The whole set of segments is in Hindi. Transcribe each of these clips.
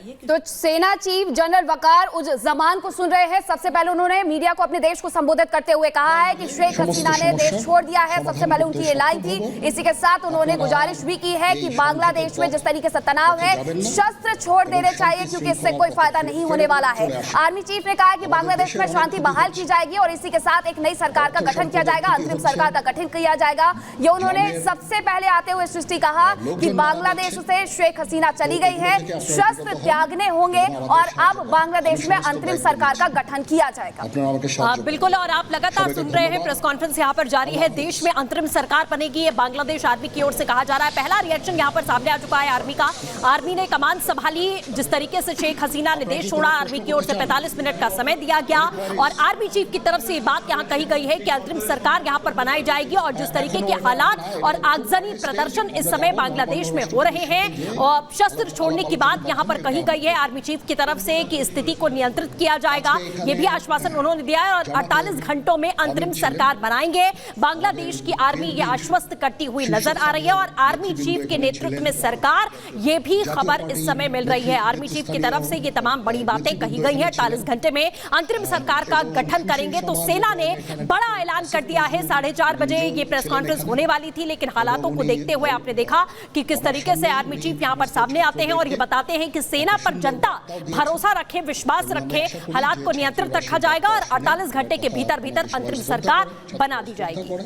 बताइए। तो सेना चीफ जनरल वकार उज जमान को सुन रहे हैं। सबसे पहले उन्होंने मीडिया को अपने देश को संबोधित करते हुए कहा है कि शेख हसीना ने देश छोड़ दिया है। सबसे पहले उनकी ये लाइन थी। इसी के साथ उन्होंने गुजारिश भी की है कि बांग्लादेश में जिस तरीके से तनाव है, शस्त्र छोड़ देने चाहिए क्योंकि इससे कोई फायदा नहीं होने वाला है। आर्मी चीफ ने कहा कि बांग्लादेश में शांति बहाल की जाएगी और इसी के साथ एक नई सरकार का गठन किया जाएगा, अंतरिम सरकार का गठन किया जाएगा। ये उन्होंने सबसे पहले आते हुए सृष्टि कहा कि बांग्लादेश से शेख हसीना चली गई है, शस्त्र त्यागने होंगे और अब बांग्लादेश में अंतरिम सरकार का गठन किया जाएगा। बिल्कुल, और आप लगातार सुन रहे हैं, प्रेस कॉन्फ्रेंस यहाँ पर जारी है। देश में अंतरिम सरकार बनेगी, ये बांग्लादेश आर्मी की ओर से कहा जा रहा है। पहला रिएक्शन यहाँ पर सामने आ चुका है आर्मी का। आर्मी ने कमान संभाली, जिस तरीके से शेख हसीना ने देश छोड़ा, आर्मी की ओर से 45 मिनट का समय दिया गया और आर्मी चीफ की तरफ से ये बात यहाँ कही गई है कि अंतरिम सरकार यहाँ पर बनाई जाएगी। और जिस तरीके के हालात और आगजनी प्रदर्शन इस समय बांग्लादेश में हो रहे हैं और शस्त्र छोड़ने की बात यहाँ पर कही गई है आर्मी चीफ की तरफ से कि स्थिति को नियंत्रित किया जाएगा, ये भी आश्वासन उन्होंने दिया है और 48 घंटों में अंतरिम सरकार बनाएंगे। बांग्लादेश की आर्मी ये आश्वस्त करती हुई नजर आ रही है और आर्मी चीफ के नेतृत्व में सरकार, ये भी खबर इस समय मिल रही है। आर्मी चीफ की तरफ से ये तमाम बड़ी बातें कही गई हैं। 48 घंटे में अंतरिम सरकार का गठन करेंगे। तो सेना ने बड़ा ऐलान कर दिया है। 4:30 बजे ये प्रेस कॉन्फ्रेंस होने वाली थी, लेकिन हालातों को देखते हुए आपने देखा कि किस तरीके से आर्मी चीफ यहाँ पर सामने आते हैं और ये बताते हैं कि सेना पर जनता भरोसा रखे, विश्वास रखे, हालात को नियंत्रित रखा जाएगा और 48 घंटे के भीतर भीतर अंतरिम सरकार बना दी जाएगी।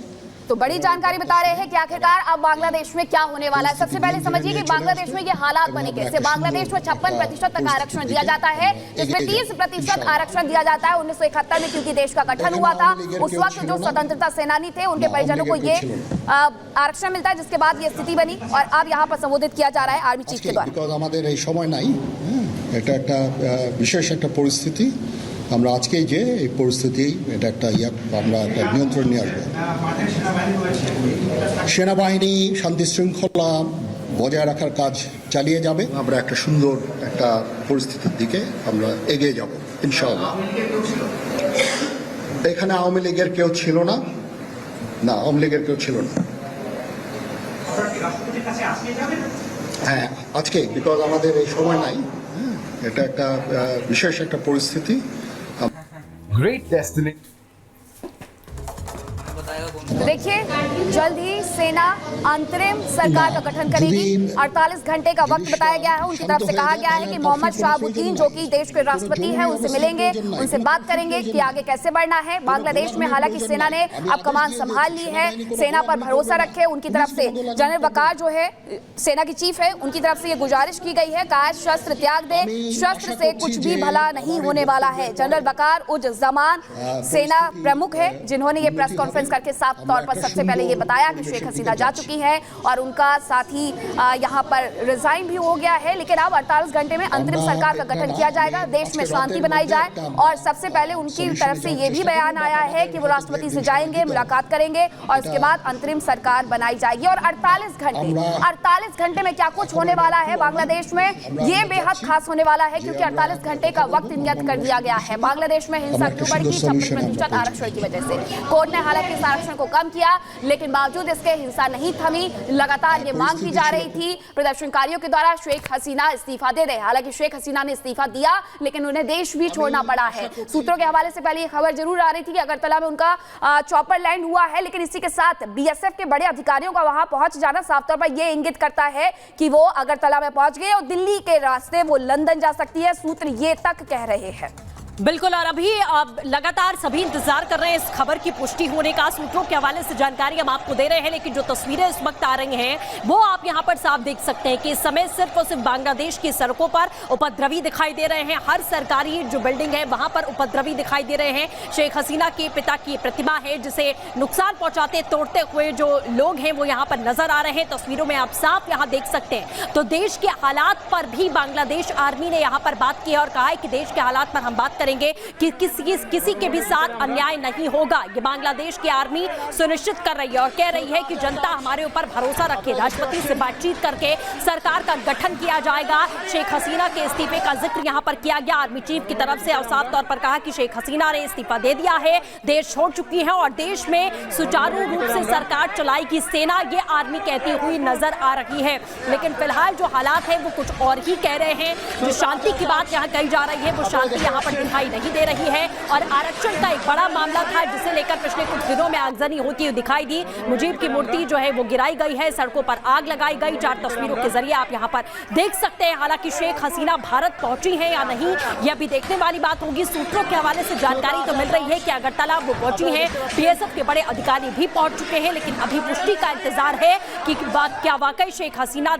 तो बड़ी जानकारी बता रहे हैं कि आखिरकार अब बांग्लादेश में क्या होने वाला है। सबसे पहले समझिए कि बांग्लादेश में ये हालात बने कैसे। बांग्लादेश में 56% तक आरक्षण दिया जाता है, जिसमें 30% आरक्षण दिया जाता है। 1971 में क्योंकि देश का गठन हुआ था, उस वक्त जो स्वतंत्रता सेनानी थे उनके परिजनों को ये आरक्षण मिलता है, जिसके बाद ये स्थिति बनी और अब यहाँ पर संबोधित किया जा रहा है आर्मी चीफ के द्वारा। আমরা আজকে যে এই পরিস্থিতি এটা একটা আমরা একটা নিয়ন্ত্রণ নিয়ে আসবো। সেনাবাহিনী শান্তি শৃঙ্খলা বজায় রাখার কাজ চালিয়ে যাবে। আমরা একটা সুন্দর একটা পরিস্থিতির দিকে আমরা এগিয়ে যাব ইনশাআল্লাহ। এখানে আওয়ামী লীগের কেউ ছিল না, আওয়ামী লীগের কেউ ছিল না। হ্যাঁ, আজকে বিকজ আমাদের এই সময় নাই, এটা একটা বিশেষ একটা পরিস্থিতি। Great destiny. देखिए, जल्द ही सेना अंतरिम सरकार का गठन करेगी। 48 घंटे का वक्त बताया गया है। उनकी तरफ से कहा गया है कि मोहम्मद शहाबुद्दीन जो कि देश के राष्ट्रपति हैं उनसे मिलेंगे, उनसे बात करेंगे कि आगे कैसे बढ़ना है। बांग्लादेश में हालांकि सेना ने अब कमान संभाल ली है, सेना पर भरोसा रखे। उनकी तरफ से जनरल वकार जो है सेना की चीफ है, उनकी तरफ से ये गुजारिश की गई है, कहा शस्त्र त्याग दे, शस्त्र से कुछ भी भला नहीं होने वाला है। जनरल वकार उज जमान सेना प्रमुख है, जिन्होंने ये प्रेस कॉन्फ्रेंस करके साफ तौर पर सबसे पहले ये बताया कि शेख हसीना जा चुकी है और उनका साथी यहाँ पर रिजाइन भी हो गया है। लेकिन अब 48 घंटे में अंतरिम सरकार का गठन किया जाएगा, देश में शांति बनाई जाए। और सबसे पहले उनकी तरफ से ये भी बयान आया है कि वो राष्ट्रपति से जाएंगे, मुलाकात करेंगे और उसके बाद अंतरिम सरकार बनाई जाएगी। और 48 घंटे में क्या कुछ होने वाला है बांग्लादेश में, ये बेहद खास होने वाला है क्योंकि 48 घंटे का वक्त नियत कर दिया गया है। बांग्लादेश में हिंसा क्यों बढ़ गई? 56% आरक्षण की वजह से। कोर्ट ने हालांकि इस आरक्षण को कम किया, लेकिन बावजूद इसके हिंसा नहीं थमी। लगातार ये मांग की जा रही थी प्रदर्शनकारियों के द्वारा शेख हसीना इस्तीफा दे दे। हालांकि शेख हसीना ने इस्तीफा दिया, लेकिन उन्हें देश भी छोड़ना पड़ा है। सूत्रों के हवाले से पहले ये खबर जरूर आ रही थी कि अगरतला में उनका चॉपर लैंड हुआ है, लेकिन इसी के साथ बीएसएफ के बड़े अधिकारियों का वहां पहुंच जाना साफ तौर पर यह इंगित करता है कि वो अगरतला में पहुंच गए और दिल्ली के रास्ते वो लंदन जा सकती है। सूत्र ये तक कह रहे हैं। बिल्कुल, और अभी लगातार सभी इंतजार कर रहे हैं इस खबर की पुष्टि होने का। सूत्रों के हवाले से जानकारी हम आपको दे रहे हैं, लेकिन जो तस्वीरें इस वक्त आ रही हैं वो आप यहां पर साफ देख सकते हैं कि इस समय सिर्फ और सिर्फ बांग्लादेश की सड़कों पर उपद्रवी दिखाई दे रहे हैं। हर सरकारी जो बिल्डिंग है वहां पर उपद्रवी दिखाई दे रहे हैं। शेख हसीना के पिता की प्रतिमा है जिसे नुकसान पहुंचाते तोड़ते हुए जो लोग हैं वो यहाँ पर नजर आ रहे हैं। तस्वीरों में आप साफ यहाँ देख सकते हैं। तो देश के हालात पर भी बांग्लादेश आर्मी ने यहाँ पर बात की है और कहा है कि देश के हालात पर हम बात करेंगे कि किसी के भी साथ अन्याय नहीं होगा। ये बांग्लादेश की आर्मी सुनिश्चित कर रही है और कह रही है कि जनता हमारे ऊपर भरोसा रखे। राष्ट्रपति से बातचीत करके सरकार का गठन किया जाएगा। शेख हसीना के इस्तीफे का जिक्र यहां पर किया गया। आर्मी चीफ की तरफ से साफ तौर पर कहा कि शेख हसीना ने इस्तीफा दे दिया है, देश छोड़ चुकी है और देश में सुचारू रूप से सरकार चलाएगी सेना, ये आर्मी कहती हुई नजर आ रही है। लेकिन फिलहाल जो हालात है वो कुछ और ही कह रहे हैं। जो शांति की बात यहाँ कही जा रही है वो शांति यहाँ पर दिखाई नहीं दे रही है। और आरक्षण का एक बड़ा मामला था जिसे लेकर पिछले कुछ दिनों में आगजनी होती हुई दिखाई दी। मुजीब की मूर्ति जो है वो गिराई गई है, सड़कों पर आग लगाई गई। 4 तस्वीरों के जरिए आप यहाँ पर देख सकते हैं। हालांकि शेख हसीना भारत पहुंची है या नहीं यह भी देखने वाली बात होगी। सूत्रों के हवाले से जानकारी तो मिल रही है कि अगरतला वो पहुंची है, बीएसएफ के बड़े अधिकारी भी पहुंच चुके हैं, लेकिन अभी पुष्टि का इंतजार है कि क्या वाकई शेख हसीना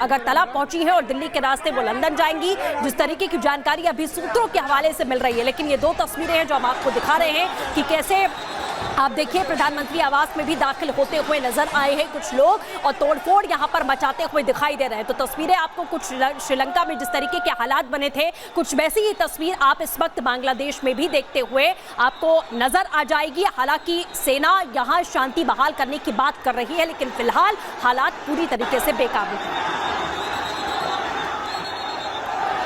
अगरतला पहुंची है और दिल्ली के रास्ते वो लंदन जाएंगी। जिस तरीके की जानकारी अभी सूत्रों के हवाले से मिल रही है। लेकिन ये 2 तस्वीरें हैं जो हम आपको दिखा रहे हैं कि कैसे आप देखिए प्रधानमंत्री आवास में भी दाखिल होते हुए नजर आए हैं कुछ लोग और तोड़फोड़ यहां पर मचाते हुए दिखाई दे रहे हैं। तो तस्वीरें आपको कुछ श्रीलंका में जिस तरीके के हालात बने थे कुछ वैसी ही तस्वीर आप इस वक्त बांग्लादेश में भी देखते हुए आपको नजर आ जाएगी। हालांकि सेना यहां शांति बहाल करने की बात कर रही है, लेकिन फिलहाल हालात पूरी तरीके से बेकाबू हैं।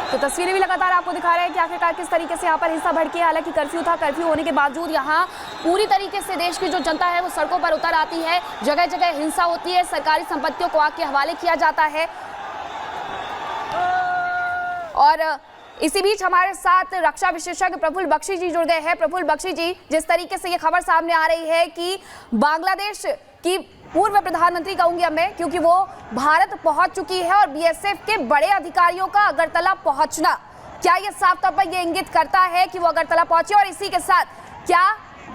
तो तस्वीरें भी लगातार आपको दिखा रहे हैं कि आखिरकार किस तरीके से यहाँ पर हिंसा भड़की है। हालांकि कर्फ्यू था, कर्फ्यू होने के बावजूद यहाँ पूरी तरीके से देश की जो जनता है वो सड़कों पर उतर आती है। जगह जगह हिंसा होती है, सरकारी संपत्तियों को आग के हवाले किया जाता है। और इसी बीच हमारे साथ रक्षा विशेषज्ञ प्रफुल्ल बख्शी जी जुड़ गए हैं। प्रफुल्ल बख्शी जी, जिस तरीके से ये खबर सामने आ रही है कि बांग्लादेश की पूर्व प्रधानमंत्री कहूंगी अब मैं, क्योंकि वो भारत पहुंच चुकी है और बीएसएफ के बड़े अधिकारियों का अगरतला पहुंचना, क्या ये साफ तौर पर ये इंगित करता है कि वो अगरतला पहुंचे? और इसी के साथ क्या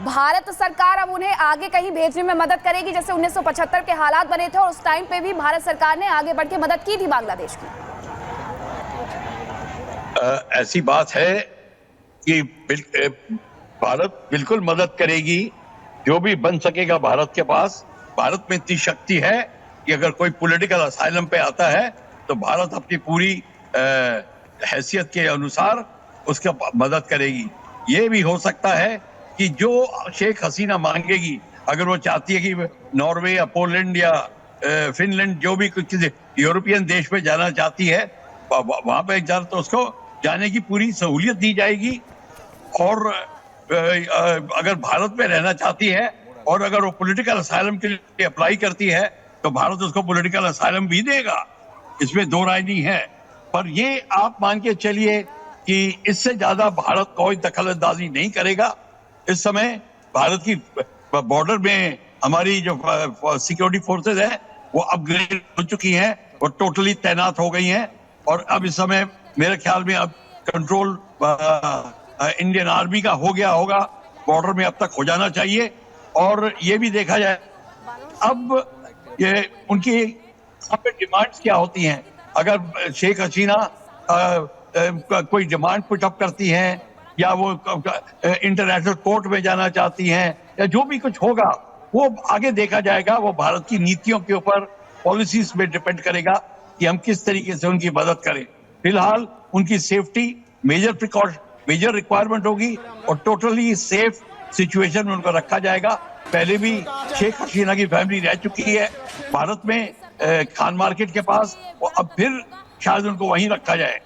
भारत सरकार अब उन्हें आगे कहीं भेजने में मदद करेगी? जैसे 1975 के हालात बने थे और उस टाइम पे भी भारत सरकार ने आगे बढ़ के मदद की थी बांग्लादेश की। ऐसी बात है कि भारत बिल्कुल मदद करेगी, जो भी बन सकेगा भारत के पास। भारत में इतनी शक्ति है कि अगर कोई पॉलिटिकल असाइलम पे आता है तो भारत अपनी पूरी हैसियत के अनुसार उसका मदद करेगी। ये भी हो सकता है कि जो शेख हसीना मांगेगी, अगर वो चाहती है कि नॉर्वे या पोलैंड या फिनलैंड जो भी कुछ यूरोपियन देश में जाना चाहती है वहां पे तो उसको जाने की पूरी सहूलियत दी जाएगी। और अगर भारत में रहना चाहती है और अगर वो पॉलिटिकल असाइलम के लिए अप्लाई करती है तो भारत उसको पॉलिटिकल असाइलम भी देगा, इसमें दो राय नहीं है। पर ये आप मान के चलिए कि इससे ज्यादा भारत कोई दखलंदाजी नहीं करेगा। इस समय भारत की बॉर्डर में हमारी जो सिक्योरिटी फोर्सेज है वो अपग्रेड हो चुकी हैं और टोटली तैनात हो गई हैं। और अब इस समय मेरे ख्याल में अब कंट्रोल इंडियन आर्मी का हो गया होगा, बॉर्डर में अब तक हो जाना चाहिए। और ये भी देखा जाए अब ये उनकी डिमांड्स क्या होती हैं। अगर शेख हसीना कोई डिमांड पुटअप करती हैं या वो इंटरनेशनल कोर्ट में जाना चाहती हैं या जो भी कुछ होगा वो आगे देखा जाएगा। वो भारत की नीतियों के ऊपर, पॉलिसीज में डिपेंड करेगा कि हम किस तरीके से उनकी मदद करें। फिलहाल उनकी सेफ्टी मेजर रिक्वायरमेंट होगी और टोटली सेफ सिचुएशन में उनको रखा जाएगा। पहले भी शेख हसीना की फैमिली रह चुकी है भारत में खान मार्केट के पास, अब फिर शायद उनको वहीं रखा जाए।